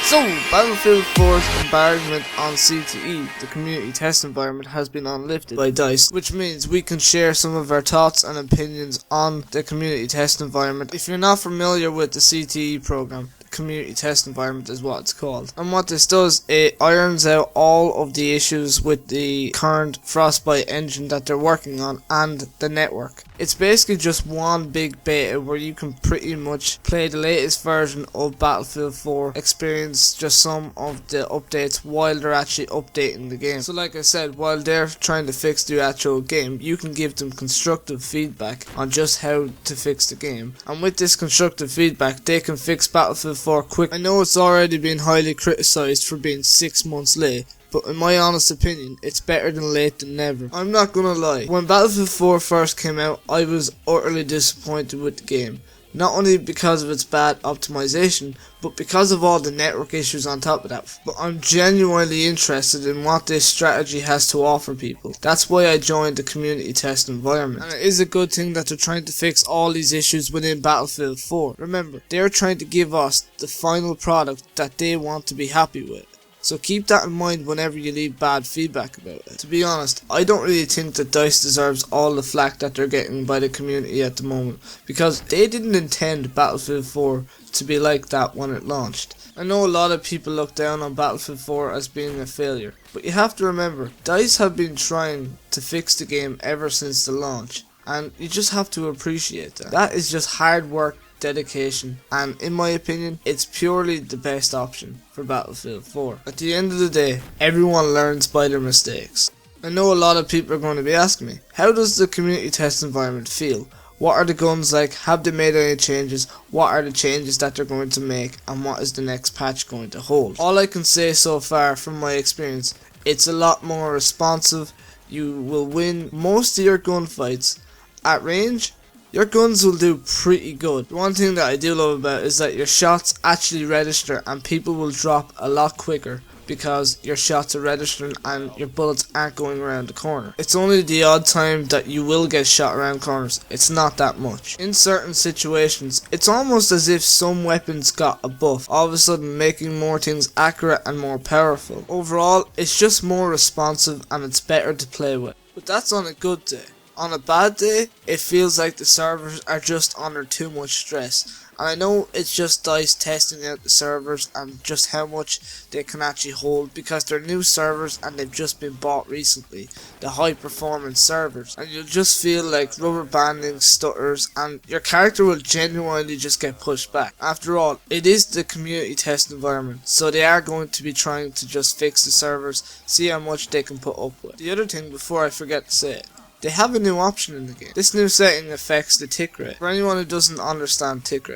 So, Battlefield 4's embargo on CTE, the community test environment, has been unlifted by DICE, which means we can share some of our thoughts and opinions on the community test environment. If you're not familiar with the CTE program, community test environment is what it's called, and what this does, it irons out all of the issues with the current Frostbite engine that they're working on and the network. It's basically just one big beta where you can pretty much play the latest version of Battlefield 4, experience just some of the updates while they're actually updating the game. So like I said, while they're trying to fix the actual game, you can give them constructive feedback on just how to fix the game, and with this constructive feedback they can fix Battlefield 4 quick. I know it's already been highly criticised for being 6 months late, but in my honest opinion, it's better than late than never. I'm not gonna lie, when Battlefield 4 first came out, I was utterly disappointed with the game. Not only because of its bad optimization, but because of all the network issues on top of that. But I'm genuinely interested in what this strategy has to offer people. That's why I joined the community test environment. And it is a good thing that they're trying to fix all these issues within Battlefield 4. Remember, they're trying to give us the final product that they want to be happy with. So keep that in mind whenever you leave bad feedback about it. To be honest, I don't really think that DICE deserves all the flack that they're getting by the community at the moment, because they didn't intend Battlefield 4 to be like that when it launched. I know a lot of people look down on Battlefield 4 as being a failure, but you have to remember, DICE have been trying to fix the game ever since the launch, and you just have to appreciate that. That is just hard work, dedication, and in my opinion, it's purely the best option for Battlefield 4. At the end of the day, everyone learns by their mistakes. I know a lot of people are going to be asking me, how does the community test environment feel? What are the guns like? Have they made any changes? What are the changes that they're going to make? And what is the next patch going to hold? All I can say so far from my experience, it's a lot more responsive. You will win most of your gunfights. At range, your guns will do pretty good. The one thing that I do love about it is that your shots actually register and people will drop a lot quicker because your shots are registering and your bullets aren't going around the corner. It's only the odd time that you will get shot around corners. It's not that much. In certain situations, it's almost as if some weapons got a buff, all of a sudden making more things accurate and more powerful. Overall, it's just more responsive and it's better to play with. But that's on a good day. On a bad day, it feels like the servers are just under too much stress. And I know it's just DICE testing out the servers and just how much they can actually hold, because they're new servers and they've just been bought recently, the high performance servers. And you'll just feel like rubber banding stutters and your character will genuinely just get pushed back. After all, it is the community test environment, so they are going to be trying to just fix the servers, see how much they can put up with. The other thing, before I forget to say it, they have a new option in the game. This new setting affects the tick rate. For anyone who doesn't understand tick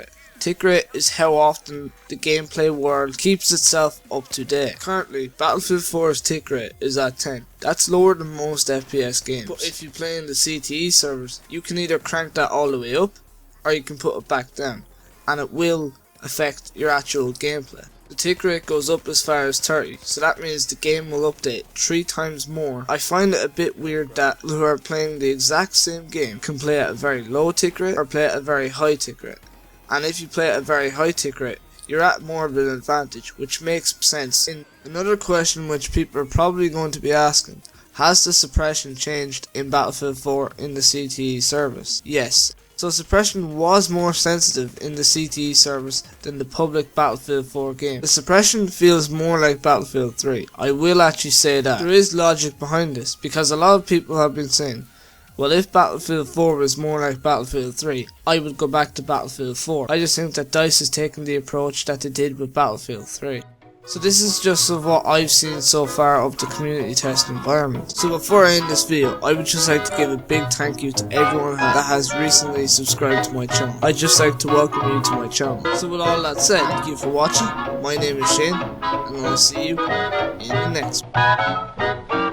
rate is how often the gameplay world keeps itself up to date. Currently, Battlefield 4's tick rate is at 10. That's lower than most FPS games. But if you play in the CTE servers, you can either crank that all the way up, or you can put it back down, and it will affect your actual gameplay. The tick rate goes up as far as 30, so that means the game will update 3 times more. I find it a bit weird that who are playing the exact same game can play at a very low tick rate or play at a very high tick rate. And if you play at a very high tick rate, you're at more of an advantage, which makes sense. Another question which people are probably going to be asking, has the suppression changed in Battlefield 4 in the CTE service? Yes. So suppression was more sensitive in the CTE service than the public Battlefield 4 game. The suppression feels more like Battlefield 3. I will actually say that. There is logic behind this, because a lot of people have been saying, well, if Battlefield 4 was more like Battlefield 3, I would go back to Battlefield 4. I just think that DICE is taking the approach that they did with Battlefield 3. So this is just of what I've seen so far of the community test environment. So before I end this video, I would just like to give a big thank you to everyone that has recently subscribed to my channel. I'd just like to welcome you to my channel. So with all that said, thank you for watching. My name is Shane, and I'll see you in the next one.